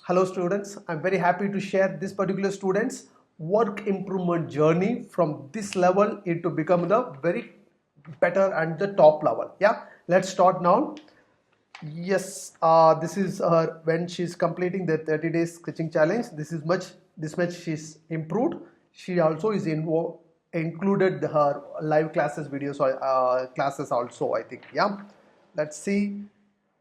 Hello students, I'm very happy to share this particular student's work improvement journey from this level into become the very better and the top level. Yeah, let's start now. Yes, this is her when she's completing the 30 days sketching challenge. This much she's improved. She also is included her live classes videos or classes also, I think. Yeah, let's see.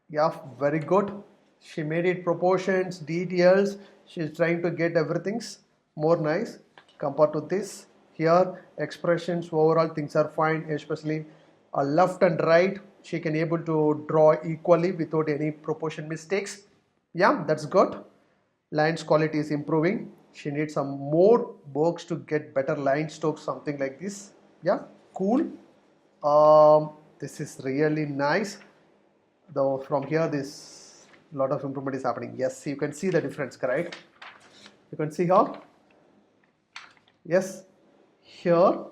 Yeah, very good. She made it proportions, details. She's trying to get everything's more nice compared to this. Here, expressions, overall things are fine, especially left and right. She can able to draw equally without any proportion mistakes. Yeah, that's good. Lines quality is improving. She needs some more works to get better line strokes, something like this. Yeah, cool. This is really nice. Though from here this lot of improvement is happening. Yes, you can see the difference, correct? You can see how. Yes, here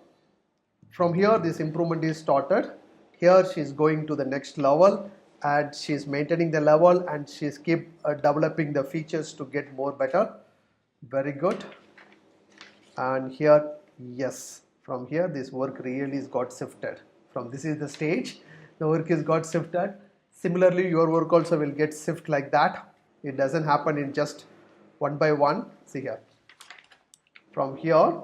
from here this improvement is started. Here she is going to the next level and she is maintaining the level and she is keep developing the features to get more better. Very good. And here, yes, from here this work really is got shifted. From this is the stage, the work is got shifted. Similarly, your work also will get shift like that. It doesn't happen in just one by one. See here. From here,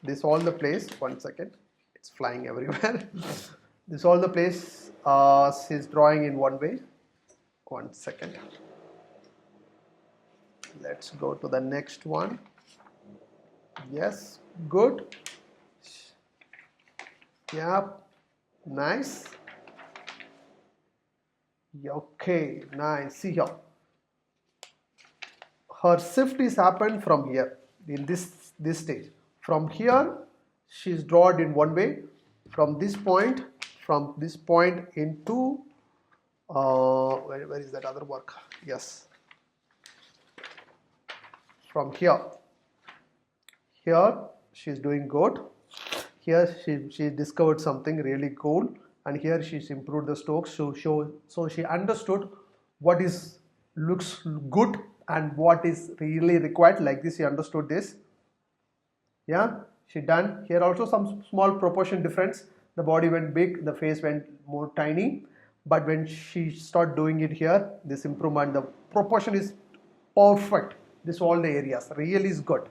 this all the place. 1 second, it's flying everywhere. This all the place. She's drawing in one way. 1 second. Let's go to the next one. Yes, good. Yeah, nice. Okay, nice. See here. Her shift is happened from here in this stage. From here, she's drawn in one way. From this point into where is that other work? Yes. From here she's doing good. Here she discovered something really cool, and here she's improved the strokes so she understood what is looks good and what is really required. Like this, she understood this. Yeah, she done. Here also some small proportion difference. The body went big, the face went more tiny, but when she start doing it here, this improvement, the proportion is perfect. This all the areas really is good.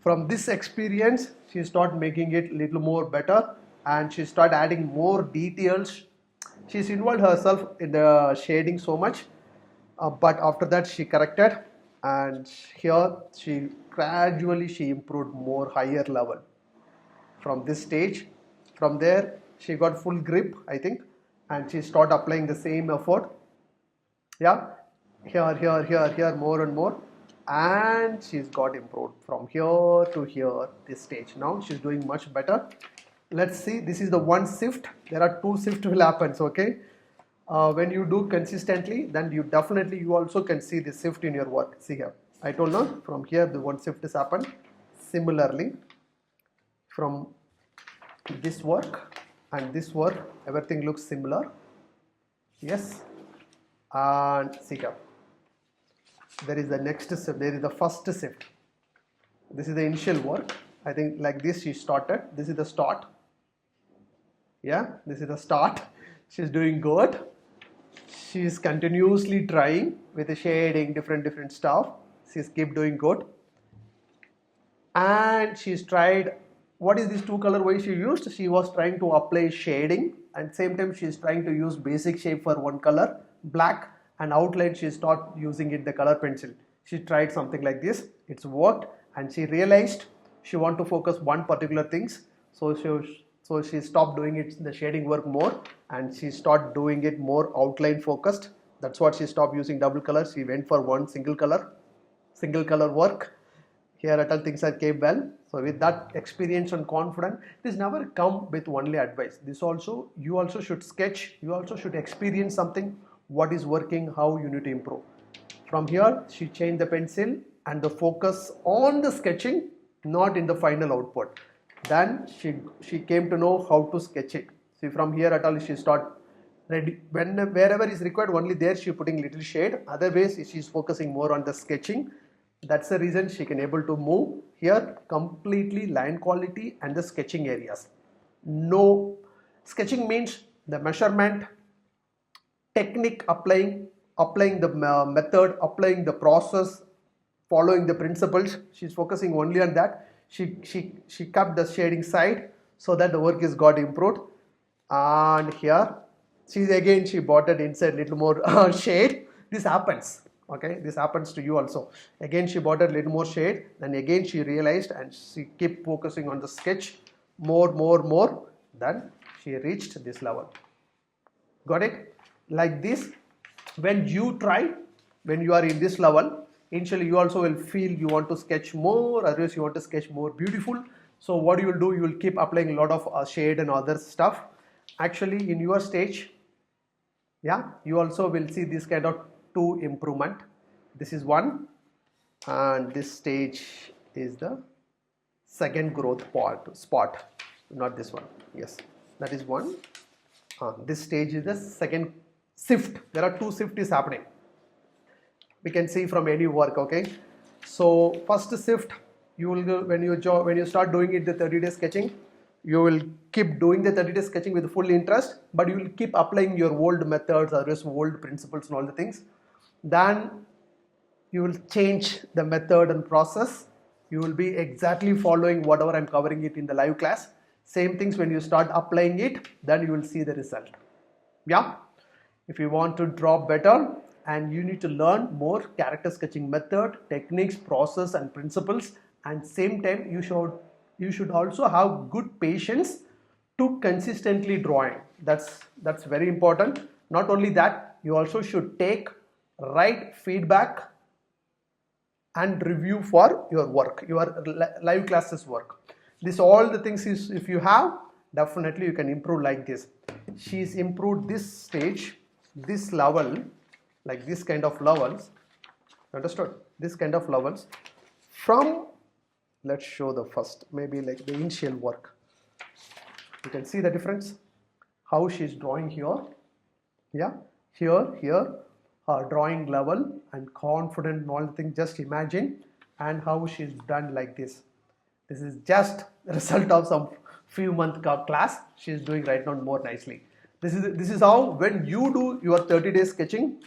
From this experience, she start making it little more better and she start adding more details. She's involved herself in the shading so much, but after that she corrected, and here she gradually she improved more higher level from this stage. From there she got full grip, I think, and she start applying the same effort. Yeah, here more and more, and she's got improved from here to here this stage. Now she's doing much better. Let's see, this is the one shift. There are two shifts will happen. Okay, when you do consistently, then you definitely you also can see the shift in your work. See here, I told you from here the one shift is happened. Similarly, from this work and this work, everything looks similar. Yes, and see here, there is the next shift. There is the first shift. This is the initial work. I think like this she started. This is the start. Yeah, this is the start. She's doing good. She's continuously trying with the shading, different stuff. She's keep doing good. And she's tried, what is this two color way she used? She was trying to apply shading, and same time she's trying to use basic shape for one color, black, and outline she stopped using it the color pencil. She tried something like this. It's worked, and she realized she want to focus one particular things. So she stopped doing it the shading work more, and she started doing it more outline focused. That's what she stopped using double color. She went for one single color work. Here at all things that came well. So with that experience and confidence, this never come with only advice. This also, you also should sketch, you also should experience something, what is working, how you need to improve. From here, she changed the pencil and the focus on the sketching, not in the final output. Then she came to know how to sketch it. See, from here at all she start Wherever is required, only there she putting little shade. Otherwise, she's focusing more on the sketching. That's the reason she can able to move here completely line quality and the sketching areas. No, sketching means the measurement, technique applying the method, applying the process, following the principles. She's focusing only on that. She kept the shading side so that the work is got improved. And here she bought it inside little more shade. This happens. Okay, this happens to you also. Again she bought a little more shade, and again she realized and she kept focusing on the sketch more. Then she reached this level. Got it? Like this, when you try, when you are in this level, initially you also will feel you want to sketch more, otherwise you want to sketch more beautiful. So what you will do, you will keep applying a lot of shade and other stuff. Actually in your stage, yeah, you also will see this kind of two improvement. This is one, and this stage is the second growth spot, not this one. Yes, that is one. This stage is the second shift. There are two shifts is happening. We can see from any work. Okay, so first shift, you will go when you start doing it the 30-day sketching. You will keep doing the 30-day sketching with full interest, but you will keep applying your old methods or old principles and all the things. Then you will change the method and process. You will be exactly following whatever I'm covering it in the live class. Same things when you start applying it, then you will see the result. Yeah. If you want to draw better and you need to learn more character sketching method, techniques, process and principles, and same time you should also have good patience to consistently drawing. That's very important. Not only that, you also should take right feedback and review for your work, your live classes work. This all the things is, if you have, definitely you can improve like this. She's improved this stage, this level, like this kind of levels. Understood? This kind of levels from, let's show the first, maybe like the initial work. You can see the difference, how she's drawing here. Yeah, here, her drawing level and confident and all the things. Just imagine, and how she's done like this. This is just the result of some few month class. She's doing right now more nicely. This is how, when you do your 30-day sketching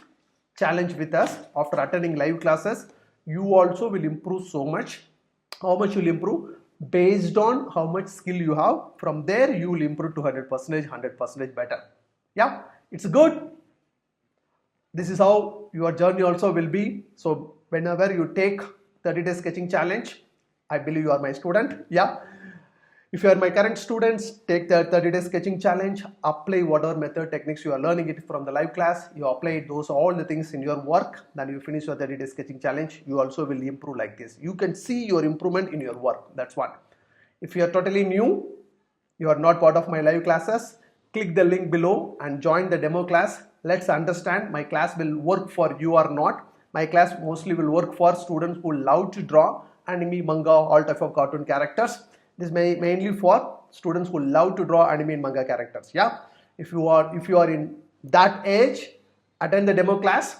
challenge with us after attending live classes, you also will improve so much. How much you'll improve? Based on how much skill you have. From there you will improve to 100% better. Yeah, it's good. This is how your journey also will be. So whenever you take 30-day sketching challenge, I believe you are my student. Yeah. If you are my current students, take the 30-day sketching challenge, apply whatever method techniques you are learning it from the live class, you apply those all the things in your work, then you finish your 30-day sketching challenge, you also will improve like this. You can see your improvement in your work. That's one. If you are totally new, you are not part of my live classes, click the link below and join the demo class. Let's understand my class will work for you or not. My class mostly will work for students who love to draw anime, manga, all type of cartoon characters. This may mainly for students who love to draw anime and manga characters. Yeah, if you are in that age, attend the demo class.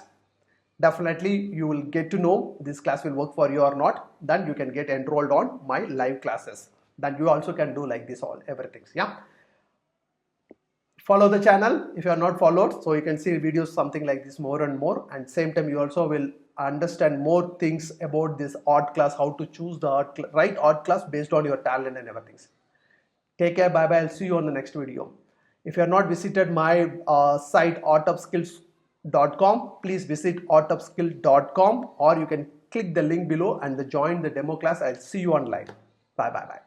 Definitely you will get to know this class will work for you or not. Then you can get enrolled on my live classes. Then you also can do like this everything. Yeah. Follow the channel if you are not followed, so you can see videos something like this more and more, and same time you also will understand more things about this art class, how to choose the right art class based on your talent and everything. Take care, bye bye, I'll see you on the next video. If you have not visited my site ArtUpskill.com, please visit ArtUpskill.com, or you can click the link below and join the demo class. I'll see you online. Bye bye bye.